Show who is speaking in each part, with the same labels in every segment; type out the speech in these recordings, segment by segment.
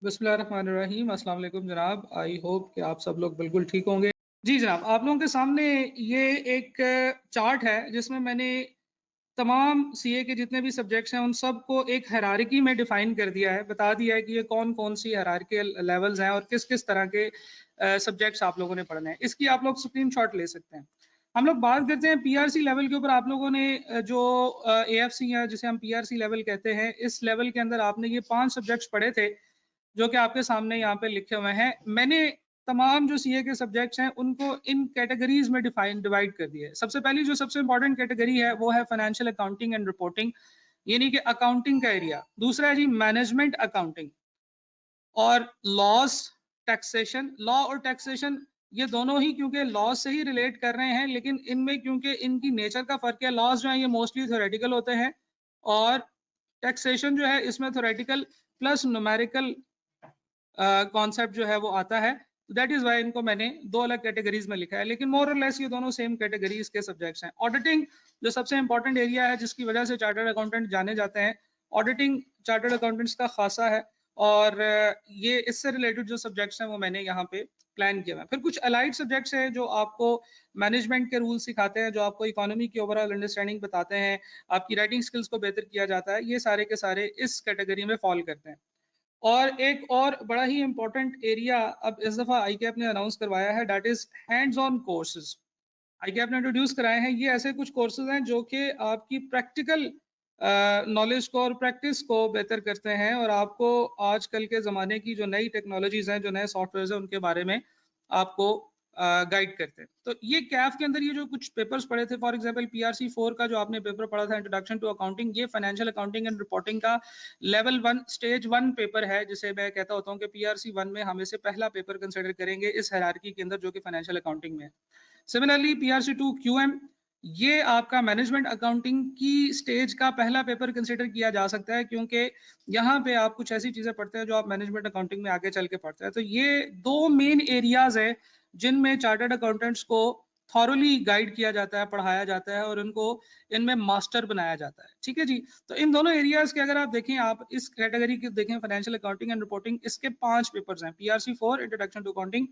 Speaker 1: बिस्मिल्लाहिर्रहमानिर्रहीम। अस्सलाम वालेकुम जनाब। आई होप कि आप सब लोग बिल्कुल ठीक होंगे। जी जनाब, आप लोगों के सामने ये एक चार्ट है जिसमें मैंने तमाम सीए के जितने भी सब्जेक्ट्स हैं उन सब को एक हायरार्की में डिफाइन कर दिया है, बता दिया है कि ये कौन कौन सी हायरार्किकल लेवल्स हैं और किस किस तरह के सब्जेक्ट्स आप लोगों ने पढ़ने हैं। इसकी आप लोग स्क्रीनशॉट ले सकते हैं। हम लोग बात करते हैं पीआरसी लेवल के ऊपर। आप लोगों ने जो एएफसी है जिसे हम पीआरसी लेवल कहते हैं, इस लेवल के अंदर आपने ये 5 सब्जेक्ट्स पढ़े थे जो कि आपके सामने यहाँ पे लिखे हुए हैं। मैंने तमाम जो सीए के सब्जेक्ट्स हैं उनको इन कैटेगरीज में डिवाइड कर दिया है। सबसे पहली जो सबसे इंपॉर्टेंट कैटेगरी है वो है फाइनेंशियल अकाउंटिंग एंड रिपोर्टिंग, यानी कि अकाउंटिंग का एरिया। दूसरा है जी मैनेजमेंट अकाउंटिंग। और लॉस, टैक्सेशन। लॉ और टैक्सेशन ये दोनों ही क्योंकि लॉ से ही रिलेट कर रहे हैं, लेकिन इनमें क्योंकि इनकी नेचर का फर्क है, लॉज जो है ये मोस्टली थ्योरेटिकल होते हैं और टैक्सेशन जो है इसमें थ्योरेटिकल प्लस न्यूमेरिकल कॉन्सेप्ट जो है वो आता है। दैट इज वाई इनको मैंने दो अलग कैटेगरीज में लिखा है, लेकिन मोर और लेस ये दोनों सेम कैटेगरीज के सब्जेक्ट्स हैं। ऑडिटिंग जो सबसे इंपॉर्टेंट एरिया है जिसकी वजह से चार्टर्ड अकाउंटेंट जाने जाते हैं, ऑडिटिंग चार्टर्ड अकाउंटेंट्स का खासा है और ये इससे रिलेटेड जो सब्जेक्ट्स हैं वो मैंने यहाँ पे प्लान किया है। फिर कुछ अलाइड सब्जेक्ट्स हैं जो आपको मैनेजमेंट के रूल सिखाते हैं, जो आपको इकोनॉमी की ओवरऑल अंडरस्टैंडिंग बताते हैं, आपकी राइटिंग स्किल्स को बेहतर किया जाता है। ये सारे के सारे इस कैटेगरी में फॉल करते हैं। और एक और बड़ा ही इंपॉर्टेंट एरिया अब इस दफा आईकैप ने अनाउंस करवाया है, that is hands on courses. ICAP ने इंट्रोड्यूस कराए हैं। ये ऐसे कुछ कोर्सेज हैं जो कि आपकी प्रैक्टिकल नॉलेज को और प्रैक्टिस को बेहतर करते हैं और आपको आजकल के ज़माने की जो नई टेक्नोलॉजीज हैं, जो नए सॉफ्टवेयर हैं, उनके बारे में आपको गाइड करते हैं। तो ये कैफ के अंदर ये जो कुछ पेपर्स पढ़े थे, फॉर एग्जांपल पीआरसी 4 का जो आपने पेपर पढ़ा था, इंट्रोडक्शन टू अकाउंटिंग, ये फाइनेंशियल अकाउंटिंग एंड रिपोर्टिंग का लेवल 1 स्टेज 1 पेपर है, जिसे मैं कहता होता हूँ कि पीआरसी 1 में हम इसे पहला पेपर कंसिडर करेंगे इस हायरार्की के अंदर जो कि फाइनेंशियल अकाउंटिंग में है। सिमिलरली पीआरसी 2 क्यूएम, ये आपका मैनेजमेंट अकाउंटिंग की स्टेज का पहला पेपर कंसिडर किया जा सकता है, क्योंकि यहाँ पे आप कुछ ऐसी चीजें पढ़ते हैं जो आप मैनेजमेंट अकाउंटिंग में आगे चल के पढ़ते हैं। तो ये दो मेन एरियाज है जिनमें चार्टर्ड अकाउंटेंट्स को थॉरली गाइड किया जाता है, पढ़ाया जाता है और उनको इनमें मास्टर बनाया जाता है। ठीक है जी। तो इन दोनों एरियाज के अगर आप देखें, आप इस कैटेगरी की देखें फाइनेंशियल अकाउंटिंग एंड रिपोर्टिंग, इसके 5 पेपर्स हैं। PRC 4 introduction to accounting,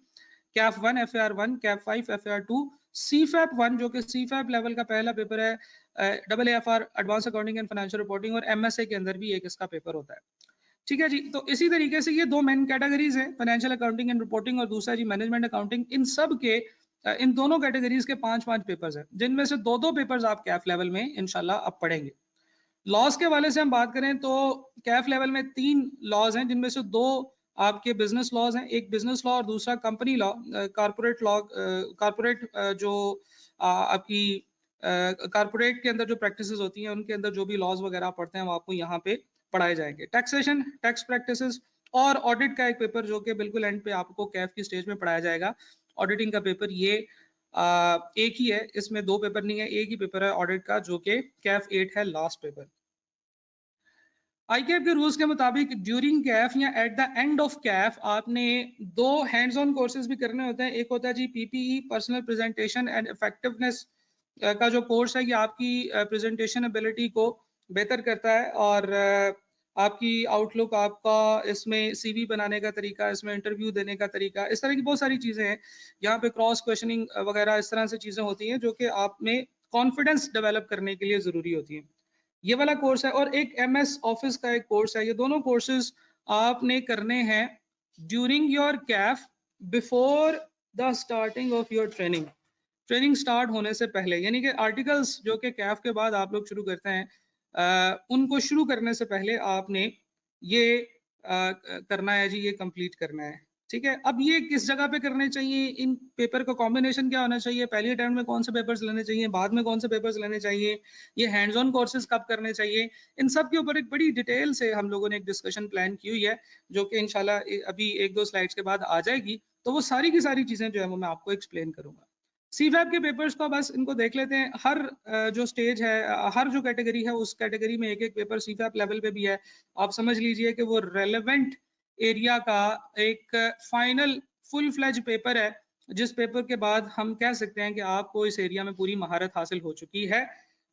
Speaker 1: CAF 1 FAR 1, CAF 5 FAR 2, CFAP 1 जो कि सीफैप लेवल का पहला पेपर है, double AFR advance accounting and financial reporting, और एमएसए के अंदर भी एक इसका पेपर होता है। ठीक है जी। तो इसी तरीके से ये दो मेन कैटेगरीज हैं, फाइनेंशियल अकाउंटिंग एंड रिपोर्टिंग और दूसरा जी मैनेजमेंट अकाउंटिंग। इन सब के इन दोनों कैटेगरीज के 5-5 पेपर्स हैं, जिनमें से दो पेपर्स आप कैफ लेवल में इंशाल्लाह अब पढ़ेंगे। लॉज के वाले से हम बात करें तो कैफ लेवल में 3 लॉज हैं, जिनमें से 2 आपके बिजनेस लॉज हैं, एक बिजनेस लॉ और दूसरा company law, corporate law. Corporate जो आपकी कारपोरेट के अंदर जो प्रैक्टिसेस होती हैं उनके अंदर जो भी लॉज वगैरह पढ़ते हैं वो आपको यहाँ पे पढ़ाए जाएंगे। टैक्सेशन, टैक्स प्रैक्टिसेस और ऑडिट का एक पेपर जो कि बिल्कुल एंड पे आपको कैफ की स्टेज में पढ़ाया जाएगा। ऑडिटिंग का पेपर ये एक ही है, इसमें 2 पेपर नहीं है, एक ही पेपर है ऑडिट का जो कि कैफ 8 है, लास्ट पेपर। आईकैफ के रूल्स के मुताबिक ड्यूरिंग कैफ या at the end of Kaif आपने 2 हैंड्स ऑन कोर्सेज भी करने होते हैं। एक होता है जी PPE, personal presentation and effectiveness का जो कोर्स है, ये आपकी प्रेजेंटेशन एबिलिटी को बेहतर करता है और आपकी आउटलुक, आपका इसमें सीवी बनाने का तरीका, इसमें इंटरव्यू देने का तरीका, इस तरह की बहुत सारी चीज़ें हैं। यहाँ पे क्रॉस क्वेश्चनिंग वगैरह इस तरह से चीज़ें होती हैं जो कि आप में कॉन्फिडेंस डेवलप करने के लिए ज़रूरी होती हैं। ये वाला कोर्स है और एक एमएस ऑफिस का एक कोर्स है। ये दोनों कोर्सेज आपने करने हैं during your Kaif before the starting of your training. Training start होने से पहले, यानी कि आर्टिकल्स जो कि कैफ के बाद आप लोग शुरू करते हैं, उनको शुरू करने से पहले आपने ये करना है जी, ये कंप्लीट करना है। ठीक है। अब ये किस जगह पे करने चाहिए, इन पेपर का कॉम्बिनेशन क्या होना चाहिए, पहले अटेम्प्ट में कौन से पेपर्स लेने चाहिए, बाद में कौन से पेपर्स लेने चाहिए, ये हैंड्स ऑन कोर्सेज कब करने चाहिए, इन सब के ऊपर एक बड़ी डिटेल से हम लोगों ने एक डिस्कशन प्लान की हुई है, जो कि इंशाल्लाह अभी 1-2 स्लाइड्स के बाद आ जाएगी। तो वो सारी की सारी चीजें जो है वो मैं आपको एक्सप्लेन करूंगा। सीफैप के पेपर्स को बस इनको देख लेते हैं। हर जो स्टेज है, हर जो कैटेगरी है, उस कैटेगरी में एक एक पेपर सीफैप लेवल पे भी है। आप समझ लीजिए कि वो रेलेवेंट एरिया का एक फाइनल फुल फ्लेज पेपर है, जिस पेपर के बाद हम कह सकते हैं कि आपको इस एरिया में पूरी महारत हासिल हो चुकी है।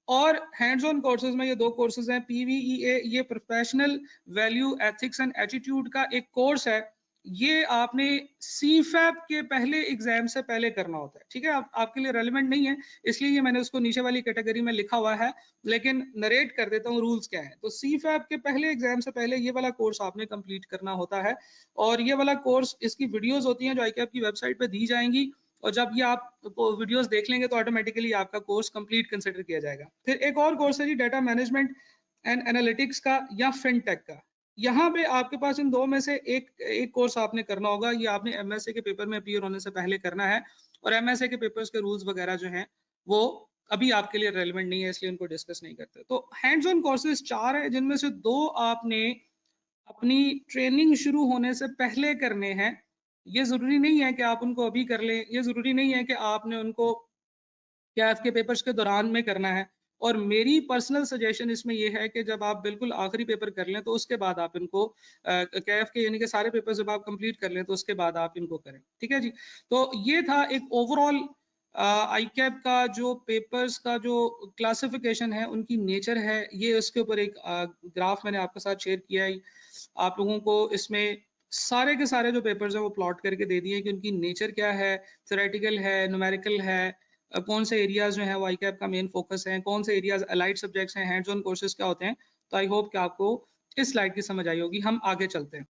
Speaker 1: और हैंड्स ऑन कोर्सेज में ये 2 कोर्सेज हैं। PVEA ये professional value ethics and attitude का एक कोर्स है। ये आपने CFAP के पहले एग्जाम से पहले करना होता है, ठीक है। आपके लिए रेलेवेंट नहीं है, इसलिए ये मैंने उसको नीचे वाली कैटेगरी में लिखा हुआ है, लेकिन नरेट कर देता हूँ रूल्स क्या है। तो CFAP के पहले एग्जाम से पहले ये वाला कोर्स आपने कंप्लीट करना होता है, और ये वाला कोर्स, इसकी वीडियोस होती हैं जो ICAP की वेबसाइट पे दी जाएंगी, और जब ये आप वीडियोस देख लेंगे तो ऑटोमेटिकली आपका कोर्स कंप्लीट कंसिडर किया जाएगा। फिर एक और कोर्स है जी डाटा मैनेजमेंट एंड एनालिटिक्स का या फिनटेक का। यहाँ पे आपके पास इन दो में से एक कोर्स आपने करना होगा। ये आपने MSA के पेपर में अपीयर होने से पहले करना है, और MSA के पेपर्स के रूल्स वगैरह जो हैं वो अभी आपके लिए रेलेवेंट नहीं है, इसलिए उनको डिस्कस नहीं करते। तो हैंड्स ऑन कोर्सेज 4 है, जिनमें से 2 आपने अपनी ट्रेनिंग शुरू होने से पहले करने हैं। ये जरूरी नहीं है कि आप उनको अभी कर लें, ये जरूरी नहीं है कि आपने उनको कैफ के पेपर्स के दौरान में करना है। और मेरी पर्सनल सजेशन इसमें ये है कि जब आप बिल्कुल आखिरी पेपर कर लें तो उसके बाद आप इनको कैफ के यानी कि सारे पेपर जब आप कंप्लीट कर लें तो उसके बाद आप इनको करें, ठीक है जी। तो ये था एक ओवरऑल ICAP का जो पेपर्स का जो क्लासिफिकेशन है, उनकी नेचर है, ये उसके ऊपर एक ग्राफ मैंने आपके साथ शेयर किया है। आप लोगों को इसमें सारे के सारे जो पेपर्स हैं वो प्लॉट करके दे दिए कि उनकी नेचर क्या है, थ्योरेटिकल है, न्यूमेरिकल है, कौन से एरियाज जो है वो ICAP का मेन फोकस है, कौन से एरियाज अलाइड सब्जेक्ट्स हैं, हैंड्स ऑन कोर्सेज क्या होते हैं। तो आई होप कि आपको इस स्लाइड की समझ आई होगी। हम आगे चलते हैं।